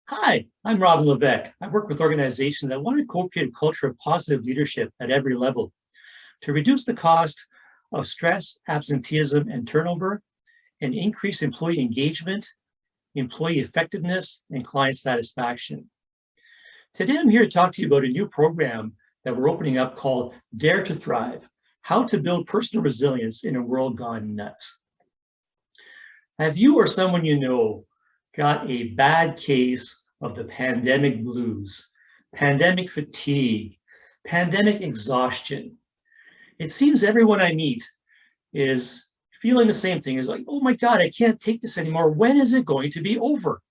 Hi, I'm Robin Levesque. I work with organizations that want to co-create a culture of positive leadership at every level to reduce the cost of stress, absenteeism, and turnover, and increase employee engagement, employee effectiveness, and client satisfaction. Today, I'm here to talk to you about a new program that we're opening up called Dare to Thrive: How to Build Personal Resilience in a World Gone Nuts. Have you or someone you know got a bad case of the pandemic blues, pandemic fatigue, pandemic exhaustion? It seems everyone I meet is feeling the same thing. Is like, oh my God, I can't take this anymore. When is it going to be over?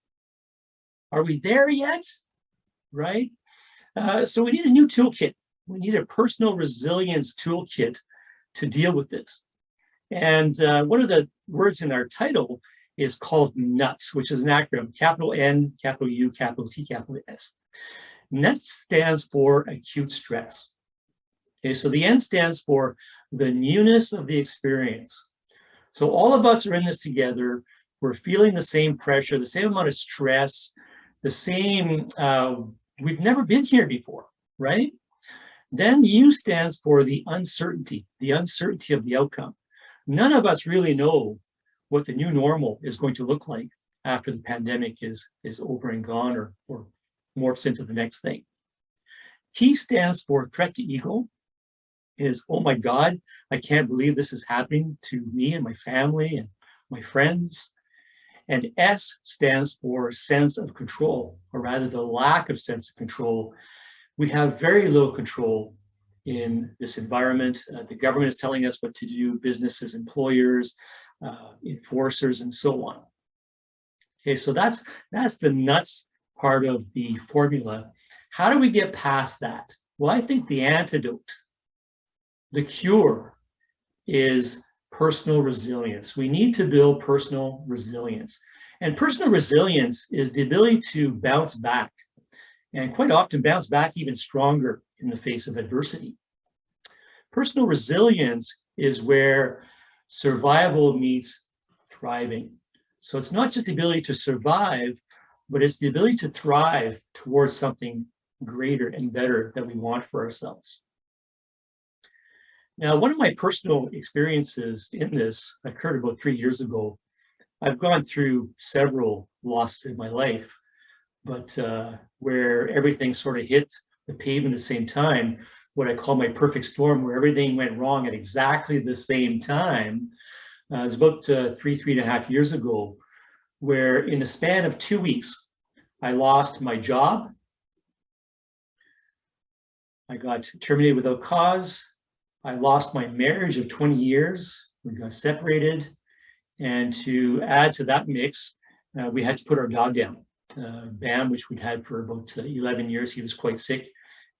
Are we there yet? Right? So we need a new toolkit. We need a personal resilience toolkit to deal with this. And one of the words in our title is called NUTS, which is an acronym: capital N, capital U, capital T, capital S. NUTS stands for acute stress. Okay, so the N stands for the newness of the experience. So all of us are in this together. We're feeling the same pressure, the same amount of stress, the same, we've never been here before, right? Then U stands for the uncertainty of the outcome. None of us really know what the new normal is going to look like after the pandemic is over and gone, or morphs into the next thing. T stands for threat to ego. Is, oh my God, I can't believe this is happening to me and my family and my friends. And S stands for sense of control, or rather the lack of sense of control. We have very little control in this environment. The government is telling us what to do, businesses, employers, enforcers, and so on. Okay, so that's the nuts part of the formula. How do we get past that? Well, I think the antidote, the cure, is personal resilience. We need to build personal resilience. And personal resilience is the ability to bounce back, and quite often bounce back even stronger in the face of adversity. Personal resilience is where survival meets thriving. So it's not just the ability to survive, but it's the ability to thrive towards something greater and better that we want for ourselves. Now, one of my personal experiences in this occurred about 3 years ago. I've gone through several losses in my life, but where everything sort of hit the pavement at the same time, what I call my perfect storm, where everything went wrong at exactly the same time. It was about 3.5 years ago, where in the span of 2 weeks, I lost my job. I got terminated without cause. I lost my marriage of 20 years. We got separated. And to add to that mix, we had to put our dog down. Bam, which we'd had for about 11 years. He was quite sick.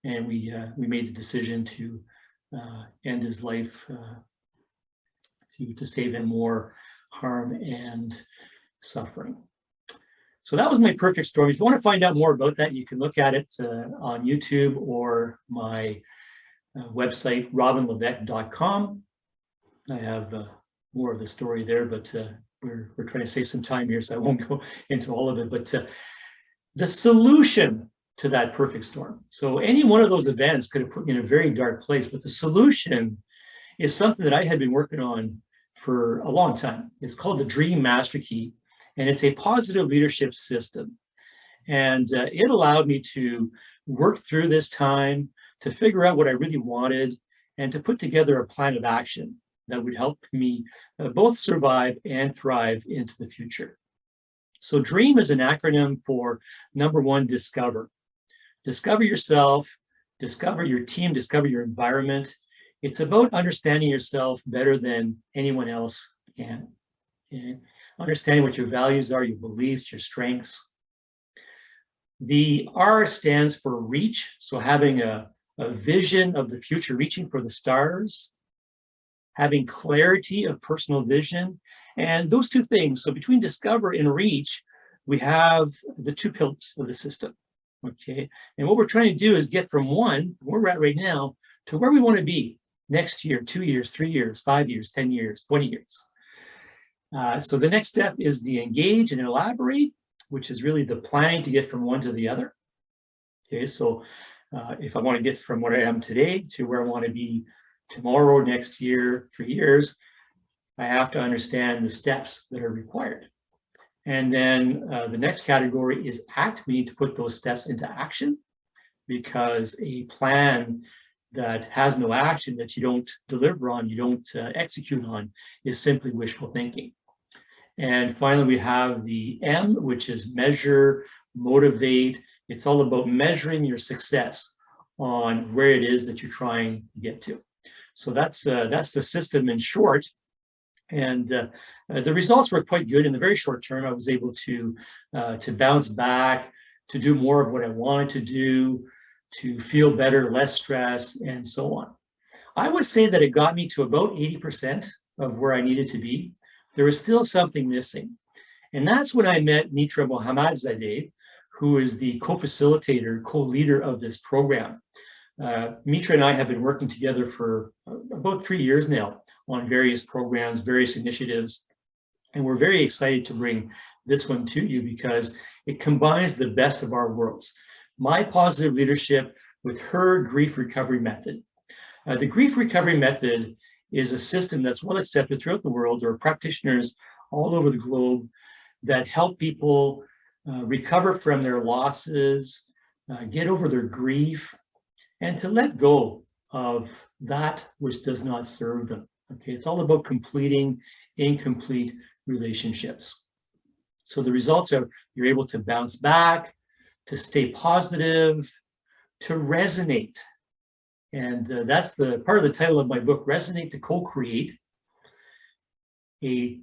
And we made the decision to end his life, to save him more harm and suffering. So that was my perfect story. If you want to find out more about that, you can look at it on YouTube or my website, robinlevesque.com. I have more of the story there, but we're trying to save some time here, so I won't go into all of it. But the solution to that perfect storm. So any one of those events could have put me in a very dark place, but the solution is something that I had been working on for a long time. It's called the Dream Master Key, and it's a positive leadership system. And it allowed me to work through this time, to figure out what I really wanted, and to put together a plan of action that would help me both survive and thrive into the future. So DREAM is an acronym for, number one, discover. Discover yourself, discover your team, discover your environment. It's about understanding yourself better than anyone else can. Okay? Understanding what your values are, your beliefs, your strengths. The R stands for reach. So having a vision of the future, reaching for the stars, having clarity of personal vision. And those two things, so between discover and reach, we have the two pillars of the system. Okay, and what we're trying to do is get from one, where we're at right now, to where we want to be next year, 2 years, 3 years, 5 years, 10 years, 20 years. So the next step is the engage and elaborate, which is really the planning to get from one to the other. Okay, so if I want to get from what I am today to where I want to be tomorrow, next year, 3 years, I have to understand the steps that are required. And then the next category is act. We need to put those steps into action, because a plan that has no action, that you don't deliver on, you don't execute on, is simply wishful thinking. And finally, we have the M, which is measure, motivate. It's all about measuring your success on where it is that you're trying to get to. So that's the system in short. And the results were quite good in the very short term. I was able to bounce back, to do more of what I wanted to do, to feel better, less stress, and so on. I would say that it got me to about 80% of where I needed to be. There was still something missing. And that's when I met Mitra Mohamadzadeh, who is the co-facilitator, co-leader of this program. Mitra and I have been working together for about 3 years now on various programs, various initiatives. And we're very excited to bring this one to you because it combines the best of our worlds. My positive leadership with her grief recovery method. The grief recovery method is a system that's well accepted throughout the world. There are practitioners all over the globe that help people recover from their losses, get over their grief, and to let go of that which does not serve them. Okay, it's all about completing incomplete relationships. So the results are you're able to bounce back, to stay positive, to resonate. And that's the part of the title of my book, Resonate to Co-Create, a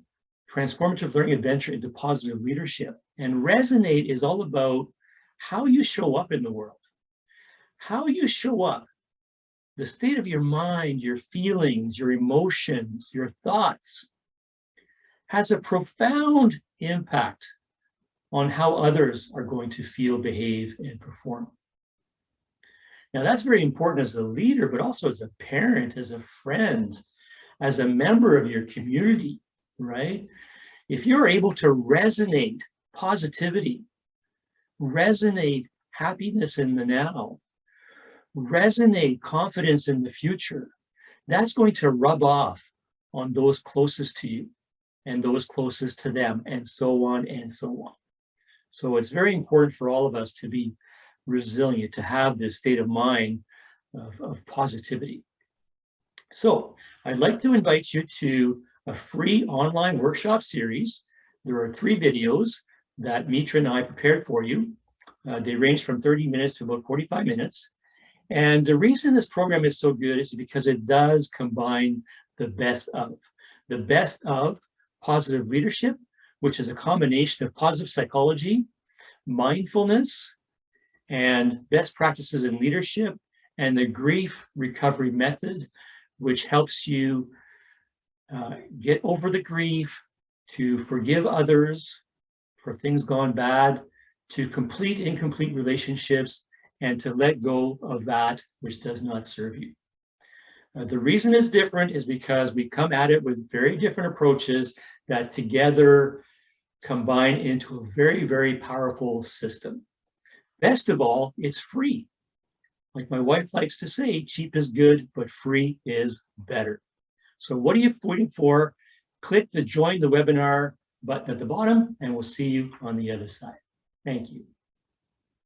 transformative learning adventure into positive leadership. And resonate is all about how you show up in the world, how you show up, the state of your mind, your feelings, your emotions, your thoughts has a profound impact on how others are going to feel, behave, and perform. Now, that's very important as a leader, but also as a parent, as a friend, as a member of your community, right? If you're able to resonate positivity, resonate happiness in the now, resonate confidence in the future, that's going to rub off on those closest to you and those closest to them, and so on and so on. So it's very important for all of us to be resilient, to have this state of mind of positivity. So I'd like to invite you to a free online workshop series. There are 3 videos that Mitra and I prepared for you. They range from 30 minutes to about 45 minutes. And the reason this program is so good is because it does combine the best of positive leadership, which is a combination of positive psychology, mindfulness, and best practices in leadership, and the grief recovery method, which helps you get over the grief, to forgive others for things gone bad, to complete incomplete relationships, and to let go of that which does not serve you. The reason it's different is because we come at it with very different approaches that together combine into a very, very powerful system. Best of all, it's free. Like my wife likes to say, cheap is good, but free is better. So what are you waiting for? Click the join the webinar button at the bottom, and we'll see you on the other side. Thank you.